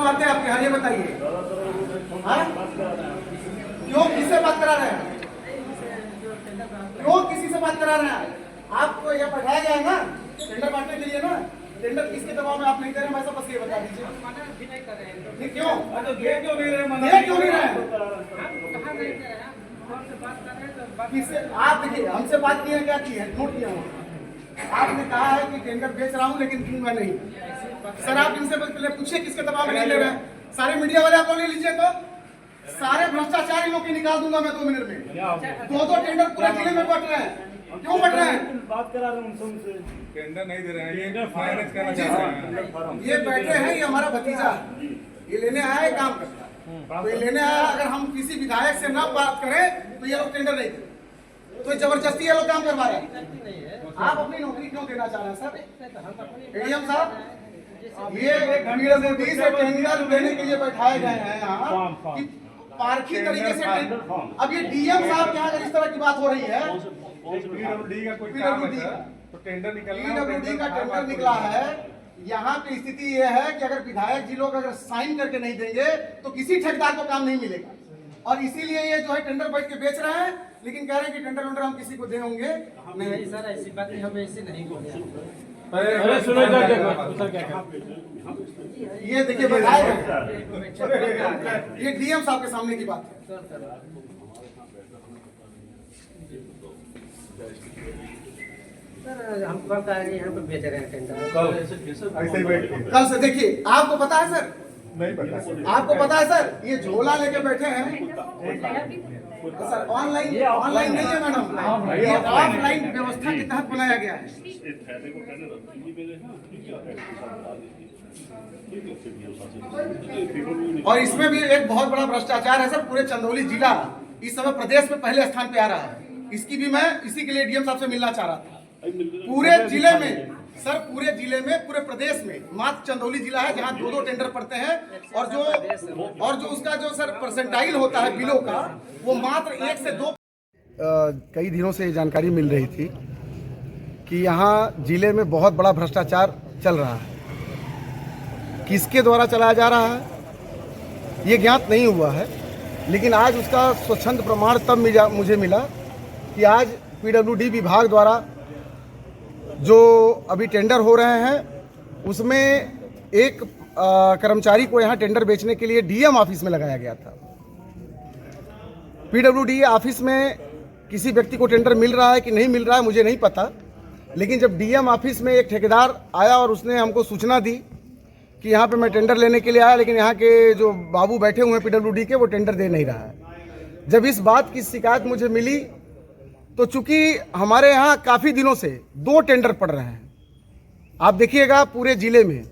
आते हैं आपके यहाँ, ये बताइए। हाँ? क्यों, किससे बात करा रहे हैं? क्यों किसी से बात करा रहे हैं? आपको यह बैठाया गया है ना टेंडर बांटने के लिए ना। टेंडर किसके दबाव में आप नहीं दे रहे हैं, वैसा बस ये बता दीजिए। नहीं क्यों, दे क्यों नहीं रहे? किससे? आप देखिए, हमसे बात की है, क्या की है, नोट किया हूँ। आपने कहा है कि टेंडर बेच रहा हूँ लेकिन दूंगा नहीं। सर आप इनसे पहले पूछिए किसके दबाव में नहीं ले रहे हैं। सारे मीडिया वाले आप ले लीजिए, तो सारे भ्रष्टाचारी लोग की निकाल दूंगा मैं 2 मिनट में। 2 टेंडर पूरे जिले में बट रहे हैं। क्यों बट रहे हैं? बात करा रहे हैं उनसे, टेंडर नहीं दे रहे हैं, ये फाइनेंस करना चाह रहे हैं। ये बैठे हैं, ये हमारा भतीजा, ये लेने आया है, काम करता है। तो ये लेने आया, अगर हम किसी विधायक से ना बात करें तो ये लोग टेंडर नहीं देते, तो जबरदस्ती ये लोग काम करवा रहे हैं। आप अपनी नौकरी क्यों देना चाह रहे हैं सर? एडीएम साहब, ये PWD से टेंडर देने के लिए बैठाए गए हैं यहाँ कि पारखी तरीके से। अब ये डीएम साहब के यहाँ अगर इस तरह की बात हो रही है, PWD का कोई काम है सर, तो टेंडर निकलना, PWD का टेंडर निकला है। यहाँ पे स्थिति ये है कि अगर विधायक जी लोग अगर साइन करके नहीं देंगे तो किसी ठेकेदार को काम नहीं मिलेगा, और इसीलिए ये जो है टेंडर बैठ के बेच रहे हैं, लेकिन कह रहे हैं कि टेंडर वेंडर हम किसी को दे होंगे नहीं सर, ऐसी बात नहीं, हम ऐसे नहीं बोले। अरे सुनो क्या ये देखिए बताए, ये डीएम साहब के सामने की बात है। सर हम पता है यहाँ पे बेच रहे हैं टेंडर। ऐसे ही बैठ के कल से देखिए, आपको पता है सर? नहीं पता। आपको पता है सर, ये झोला लेके बैठे हैं सर। ऑनलाइन नहीं है मैडम, ये ऑफलाइन व्यवस्था के तहत बनाया गया है। और इसमें भी एक बहुत बड़ा भ्रष्टाचार है सर। पूरे चंदौली जिला इस समय प्रदेश में पहले स्थान पे आ रहा है। इसकी भी मैं इसी के लिए डीएम साहब से मिलना चाह रहा था। पूरे जिले में सर, पूरे जिले में, पूरे प्रदेश में मात्र चंदौली जिला है जहां 2 टेंडर पड़ते हैं, और जो उसका जो सर परसेंटाइल होता है बिलों का, वो मात्र 1 से 2। कई दिनों से ये जानकारी मिल रही थी कि यहाँ जिले में बहुत बड़ा भ्रष्टाचार चल रहा है। किसके द्वारा चलाया जा रहा है ये ज्ञात नहीं हुआ है, लेकिन आज उसका स्वच्छंद प्रमाण तब मुझे मिला कि आज PWD विभाग द्वारा जो अभी टेंडर हो रहे हैं उसमें एक कर्मचारी को यहाँ टेंडर बेचने के लिए डीएम ऑफिस में लगाया गया था। PWD ऑफिस में किसी व्यक्ति को टेंडर मिल रहा है कि नहीं मिल रहा है मुझे नहीं पता, लेकिन जब डीएम ऑफिस में एक ठेकेदार आया और उसने हमको सूचना दी कि यहाँ पे मैं टेंडर लेने के लिए आया, लेकिन यहाँ के जो बाबू बैठे हुए हैं PWD के, वो टेंडर दे नहीं रहा है। जब इस बात की शिकायत मुझे मिली तो चूंकि हमारे यहाँ काफ़ी दिनों से 2 टेंडर पड़ रहे हैं। आप देखिएगा पूरे जिले में,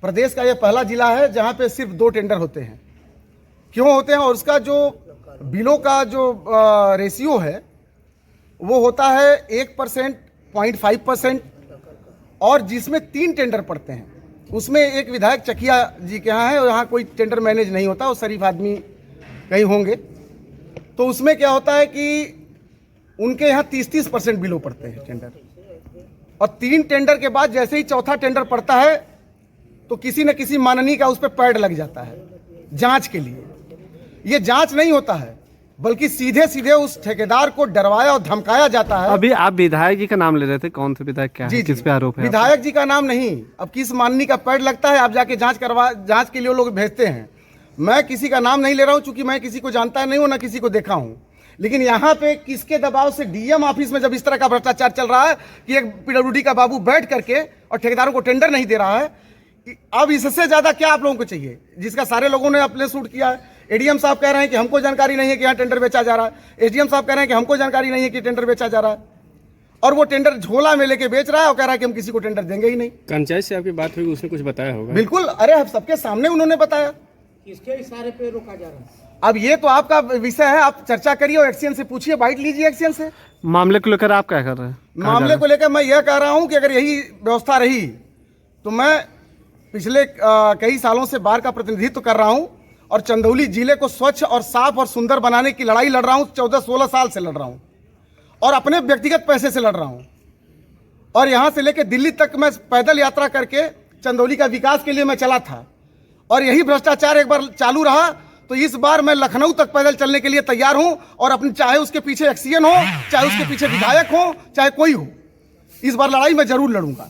प्रदेश का ये पहला जिला है जहाँ पे सिर्फ 2 टेंडर होते हैं। क्यों होते हैं? और उसका जो बिलों का जो रेशियो है वो होता है 1%, 0.5%, और जिसमें 3 टेंडर पड़ते हैं उसमें एक विधायक चकिया जी के यहाँ है, और यहाँ कोई टेंडर मैनेज नहीं होता, वो शरीफ आदमी कहीं होंगे। तो उसमें क्या होता है कि उनके यहाँ 30% बिलो पड़ते हैं टेंडर, और 3 टेंडर के बाद जैसे ही चौथा टेंडर पड़ता है तो किसी न किसी माननीय का उस पर पैड लग जाता है जांच के लिए। ये जांच नहीं होता है, बल्कि सीधे सीधे उस ठेकेदार को डरवाया और धमकाया जाता है। अभी आप विधायक जी का नाम ले रहे थे, कौन से विधायक, क्या है, किस पे आरोप है? विधायक जी का नाम नहीं, अब किस माननीय का पैड लगता है, आप जाके जांच के लिए लोग भेजते हैं। मैं किसी का नाम नहीं ले रहा हूँ, चूंकि मैं किसी को जानता नहीं हूँ, ना किसी को देखा हूँ। लेकिन यहाँ पे किसके दबाव से डीएम ऑफिस में जब इस तरह का भ्रष्टाचार चल रहा है कि एक PWD का बाबू बैठ करके और ठेकेदारों को टेंडर नहीं दे रहा है, अब इससे ज्यादा क्या आप लोगों को चाहिए, जिसका सारे लोगों ने अपने शूट किया है। एडीएम साहब कह रहे हैं कि हमको जानकारी नहीं है कि यहाँ टेंडर बेचा जा रहा है। एसडीएम साहब कह रहे हैं कि हमको जानकारी नहीं है कि टेंडर बेचा जा रहा है, और वो टेंडर झोला में लेके बेच रहा है और कह रहा है कि हम किसी को टेंडर देंगे ही नहीं। पंचायत से आपकी बात हुई, उसने कुछ बताया होगा? बिल्कुल, अरे सबके सामने उन्होंने बताया। किसके इशारे पे रोका जा रहा है? अब ये तो आपका विषय है, आप चर्चा करिए और एक्शन से पूछिए, बाइट लीजिए एक्शन से। मामले को लेकर आप क्या कर रहे हैं? मामले को लेकर मैं यह कह रहा हूं कि अगर यही व्यवस्था रही तो मैं पिछले कई सालों से बार का प्रतिनिधित्व कर रहा हूं और चंदौली जिले को स्वच्छ और साफ और सुंदर बनाने की लड़ाई लड़ रहा हूं। 14-16 साल से लड़ रहा हूं और अपने व्यक्तिगत पैसे से लड़ रहा हूं, और यहां से लेकर दिल्ली तक मैं पैदल यात्रा करके चंदौली का विकास के लिए मैं चला था। और यही भ्रष्टाचार एक बार चालू रहा तो इस बार मैं लखनऊ तक पैदल चलने के लिए तैयार हूं और अपनी चाहे उसके पीछे एक्सीएन हो, चाहे उसके पीछे विधायक हो, चाहे कोई हो, इस बार लड़ाई मैं जरूर लड़ूंगा।